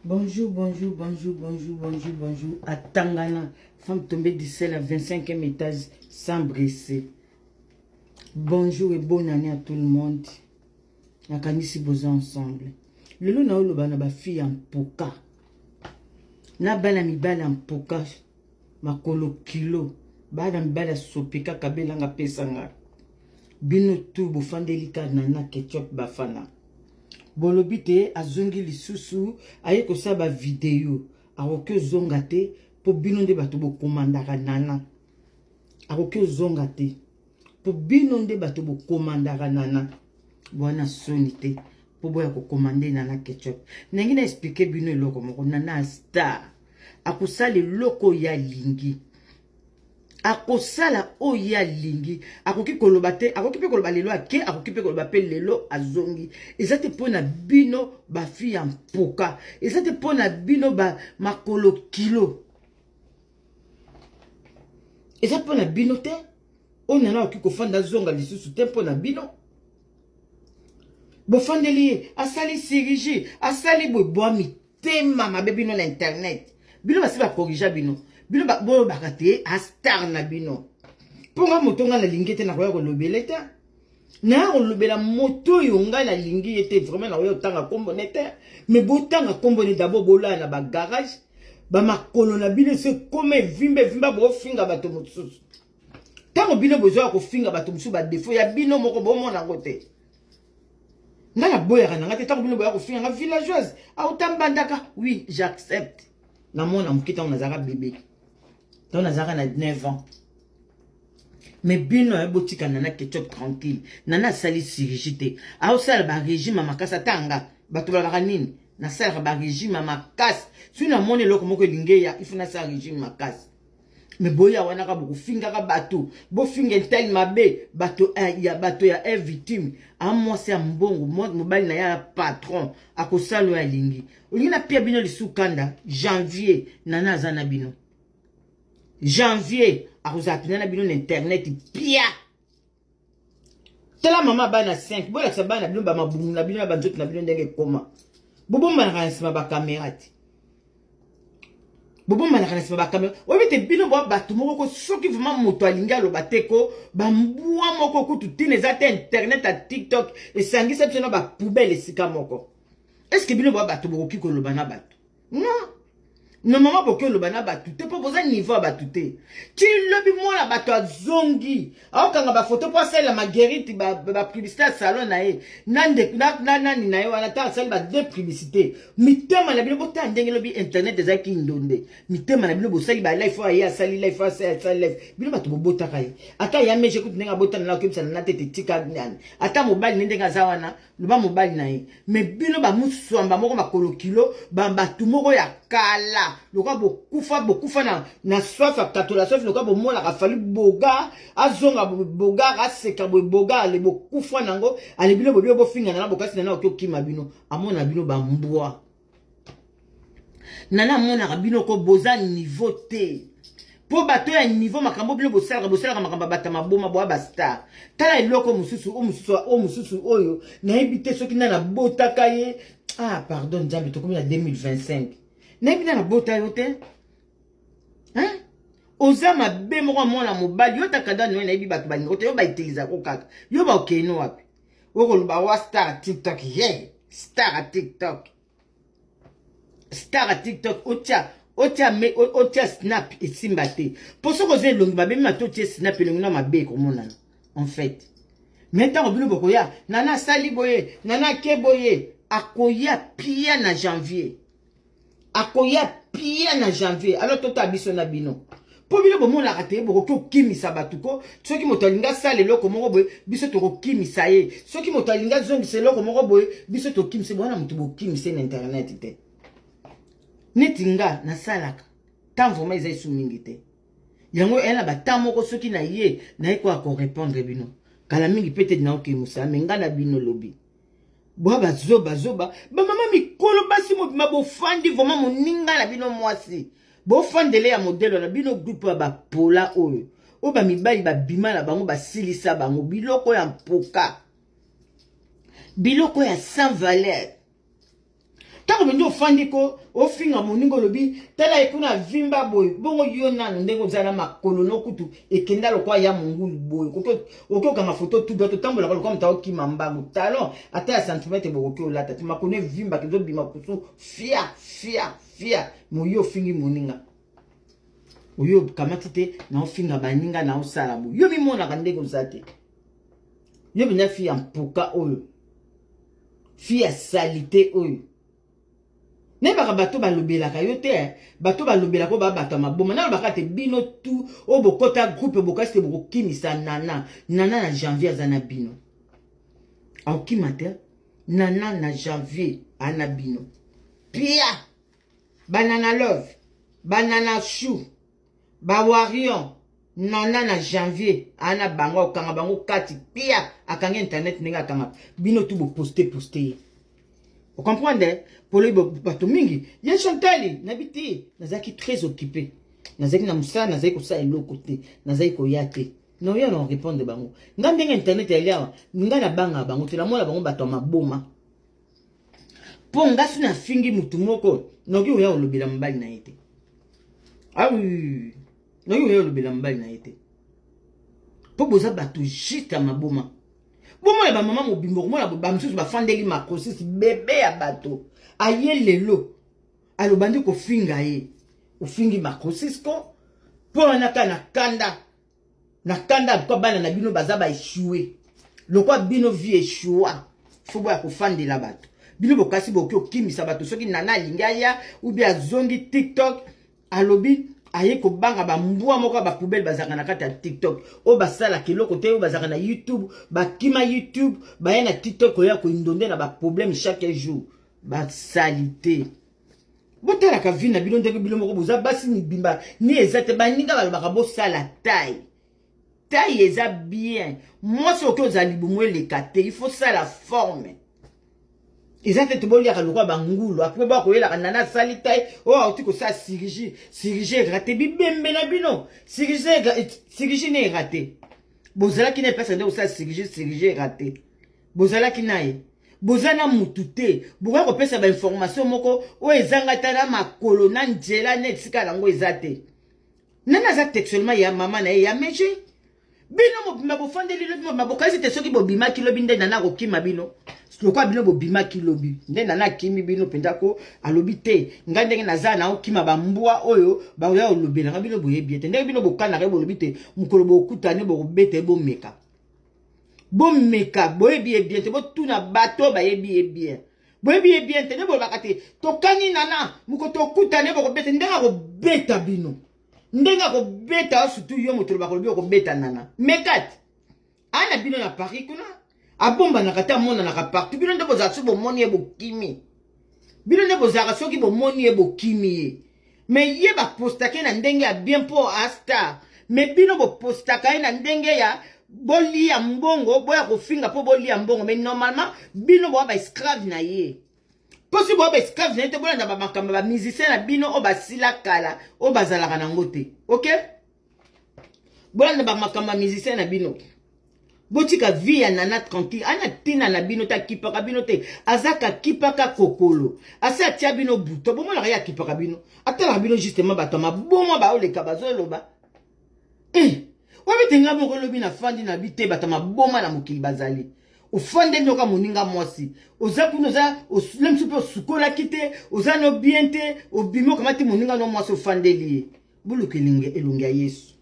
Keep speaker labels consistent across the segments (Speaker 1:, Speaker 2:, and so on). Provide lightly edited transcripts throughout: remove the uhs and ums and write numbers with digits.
Speaker 1: Bonjour, bonjour, bonjour, bonjour, bonjour, bonjour. À Tangana, femme tombée du ciel à 25e étage sans blesser. Bonjour et bonne année à tout le monde. Nakanisi boza ensemble. Lelo na olo bana ba fille en poka. Na bana mibala en poka. Makolo kilo. Bana mibala sopeka kabela nga pesanga. Bino tu bofandeli ka nana ketchup bafana. Bolobite azongi lisusu aye kosa ba video akoki zonga te po bino nde bato bokomandaka nana akoki zonga te po bino nde bato bokomandaka nana bwana soni te po boya kokomande nana ketchup ndenge na explique bino eloko moko nana star akosala eloko ya lingi akosala oyo alingi akoki koloba te akoki pe koloba lelo ake akoki pe koloba pe lelo azongi eza te mpona bino bafi ya mpoka eza te mpona bino ba makolo kilo eza mpona bino te oyo nana akoki kofanda zonga lisusu te mpona bino bofandeli ye asali sirigi asali boyebwa mitema mabe bino na internet bino basi bakorija bino bino boyo bakate a star na bino ponga moto nga na lingi te na koya kolobele te na kolobela moto yo nga na lingi ete vraiment na koya tanga kombo nete mais botanga kombo ni d'abord bola na ba garage ba makolo na bino se comme vimba bo finga bato mosusu tango bino bozo ko finga bato mosusu ba défaut ya bino moko bo mona ngote nga na boya na ngate tango bino boya ko finga villageoise a utambandaka oui j'accepte na mona mukita on azaka bébé. Donc, on a 9 ans. Mais bino botika nana ketchup tranquille. Nana sali sirigite. A osala ba régime makasa tanga. Bato ba nini. Na sala ba régime makasa. Si na mone loko moko lingeya, il faut na sala régime makasa. Mais boya wana ka boku finga ka bato. Bo finga tel mabe, bato ya un victime. A moi c'est un mbongo, moi mobile na ya patron. Akosalo ya lingi. Olina pia bino lisukanda janvier nana azana bino. Janvier, à vous appeler na bino internet pia. Tela mama bana 5, bola sa bana bino ba mabumu na bino ba nzoto na bino ndenge koma. Bobo mana nsima ba caméra ti. Bobo mana nsima ba caméra. Obi te bino bo batu moko ko soki vraiment moto alinga lo bateko ba mbua moko kutu tine za te internet à TikTok et sangisa tena ba poubelle sika moko. Est-ce que bino bo batu boko kiko lo bana batu? Non. Non, maman, pour que le bana batu, te propose un niveau à batute. Tu le bi moi la batu à zongi. Alors, quand on a photo pour celle la marguerite, ba publicité à salon nae. Nande, nani nae, on a celle ba deux publicités. Mitema la bilo bota ndenge lobi internet des aki ndonde. Mitema la bilo bosali ba life wa ya sali life wa sali life. Bilo batu bota kai. Ata ya meje kutu ndenga bota na okimsa na tete tika nani. Ata mobile ndenga zawana, luba mobile nae. Mais bino ba muswamba moko makolo kilo, ba batu moko ya kala. Loka bokufa na soif katola soif loka bomona ka fali boga azonga boga aseka boga le bokufa nango ale bino bo finga na bokasi na okokima bino amona bino ba mbwa nana mona bino ko boza niveau te po bato ya niveau makambo bino bosala makambo bata maboma bo ba star tala eloko mususu oyo na ebite soki na botaka ye ah pardon jambe to komi na 2025 Nebina na bota yote. Hein? Oza mabe moko mwana mobali yo takada no na yebi bato balingo te yo ba utiliser ko kaka. Yo ba okeno wapi? Oko luba wa star TikTok ye. Star TikTok. Star TikTok otia snap esimba te. Poso ko ze longi babe ma to tie snap longi na mabe ko mona. En fait. Maintenant obino bokoya nana sali boye, nana ke boye akoya pia na janvier. Akoya pia na janvier alors tota biso na bino po bino bomo la kate boko ko kimisa batuko soki motalinga sale loko moko boye biso to kimisa ye soki motalinga zongi se loko moko boye biso to kimisa bwana mutu bo kimisa na internet te netinga na salaka tant vraiment ils sont mingi te yango ela ba moko soki na ye na ko ko répondre bino kala mingi peut-être na okimusa menga na bino lobi Boba zoba. Ba mama mikolo basi mo bima fandi vraiment moninga la bino mwasi. Bo fandele ya modelo na bino groupe ba pola oyo. O ba mibali ba bima na bango ba silisa bango biloko ya mpoka. Biloko ya sans valeur. Tant que nous fandiko, au fin à mon ingolobi, tel a ekuna vimba boy, bon yona ndengo zana ma kolono kutu, et kenda lo kwa ya mungulu boy. Oko kama photo tout d'autre temps, la comme ta oki mamba, talon, à tel centimètre boko lata, tu m'as connu vimba, que bima kutu, fia, mo yo fingi moninga. Oyo kamatite, na ofinga baninga na osalabu. Yo mi mona kandego zate. Yo bina fi en poka oyo. Fi a salité oyo. Ne baka bato balobela ka yo te, bato balobela ko ba bato maboma na baka te bino tout o bokota groupe bokasi bokimisa nana na janvier azana bino. Au kimate nana na janvier ana bino. Pia banana love, banana chou, bawarion nana na janvier ana bango kanga bango kati pia akanga internet ninga kanga bino tout bo poster. Vous comprenez? Pour les bateaux mingi, il y a Chantali, n'habité, Nazaki très occupé. Nazaki na musa, Nazaki ko sa elo côté, Nazaki ko yate. Non, il y a non répondre bango. Ngande internet ya liawa, ngana banga bango, te la mola bango bato maboma. Ponga suna fingi mutu moko, noki oya olobela mbali na yete. Ah oui, noki oya olobela mbali na yete. Po boza bato jita maboma. Bon moi ba maman mobimbo moi ba msusu ba fandeli makosisi bébé ya bato aye lelo alo bandi ko finga ye ufingi makosisi ko po na kanda ko bana na bino baza ba échouer lokwa bino vie échoua fo ba ko fandela bato bino bokasi bokyo kimisa bato soki nana lingaya ou bien zongi TikTok alobi aye ko banga ba mbwa moko ba poubelle bazaka na kata TikTok o basala kiloko te o bazaka na YouTube ba kima YouTube ba yana TikTok ko ya ko indonde na ba problème chaque jour ba salité botala ka vina bino ndenge bilo moko boza basi ni bimba ni ezate ba ninga ba ba bo sala taille eza bien moi ce que ozali bomwe le kate il faut ça la forme. Ils ont été bon lire le roi Bangoulou. Après, bah, quoi, la nana salitaille. Oh, tu que ça, Sirigé raté. Bibem benabino. Sirigé n'est raté. Bozala qui n'est pas sandé ou ça, Sirigé raté. Bozala qui n'a Bozana mutute. Boura ko pesa ba information moko. O ezanga tana ma kolona njela net sika lango ezate. Nana za textuellement ya maman na ya meji. Bino mo bima bo fandeli lo mo bokazi te soki bo bima kilo binde nana ko kima bino. Lokwa bino bo bima kilobi nde nana kimi bino pendako alobi te ngandenge naza na okima ba mbwa oyo ba oya olobela nga bino boye bien te ndenge bino bokana re bolobi te mukolo bokutane bo bete bo meka boye bien te bo tuna bato ba yebi bien boye bien te ne bo bakate to kani nana mukoto kutane bo bete ndenga ko beta bino ndenga ko beta surtout yo motolo ba kolobi ko beta nana mekat ana bino na Paris kuna abomba na kata mona na partout bino ndebo za so bo moni e bo kimi bino ndebo za so ki bo moni e bo kimi mais ye ba postake na ndenge ya bien po asta mais bino bo postaka na ndenge ya boli ya mbongo boya ko finga po boli ya mbongo mais normalement bino bo ba esclave na ye posi bo ba esclave na te bola na ba makamba ba musicien na bino o ba sila kala o bazalaka na ngote OK bola na ba makamba musicien na bino botika vie ya nana tranquille ana tina na bino ta kipaka bino te azaka kipaka kokolo asa tia bino buto bomo la ya kipaka bino atala bino justement batoma bomo ba oleka bazoloba wabi tenga moko lobi na fandi na bite batoma boma na mokili bazali ofande ndoka moninga mwasi oza kuno za lemsu pe sukola kite oza no bien te obimo kamati moninga no mwasi ofandeli bulukelinge elunga Yesu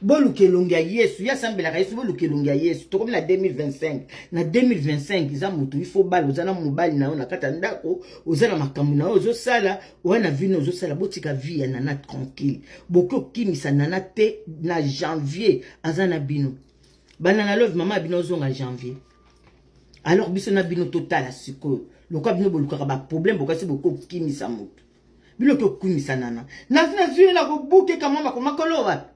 Speaker 1: boluke longia Yesu ya sambela Yesu boluke longia Yesu to comme na 2025 na 2025 iza mutu il faut bal ozana mobali na ona kata ndako ozana makambu na ozo sala wana vino ozo sala botika vie na nana tranquille boko kimisa nana te na janvier azana bino banana love mama bino zonga janvier alors biso na bino total a siko lokwa bino boluka ba problème bokasi boko kimisa mutu bino to kumisa nana na vie na ko buke kama makolo wapi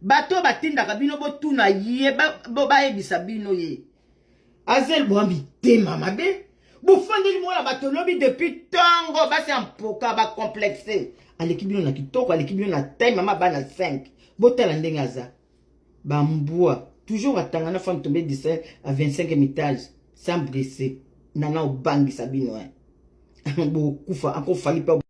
Speaker 1: bato batinda kabino botuna ye ba ebisa bino ye azel boambi te mama be bofandeli mona bato lobi depuis tango basi ampoka ba complexé aleki bino na kitoko aleki bino na taille mama bana 5 botala ndenge aza ba mbwa toujours atanga na femme tombée 17 à 25e étage sans blesser nana obangisa bino bokufa encore fali pa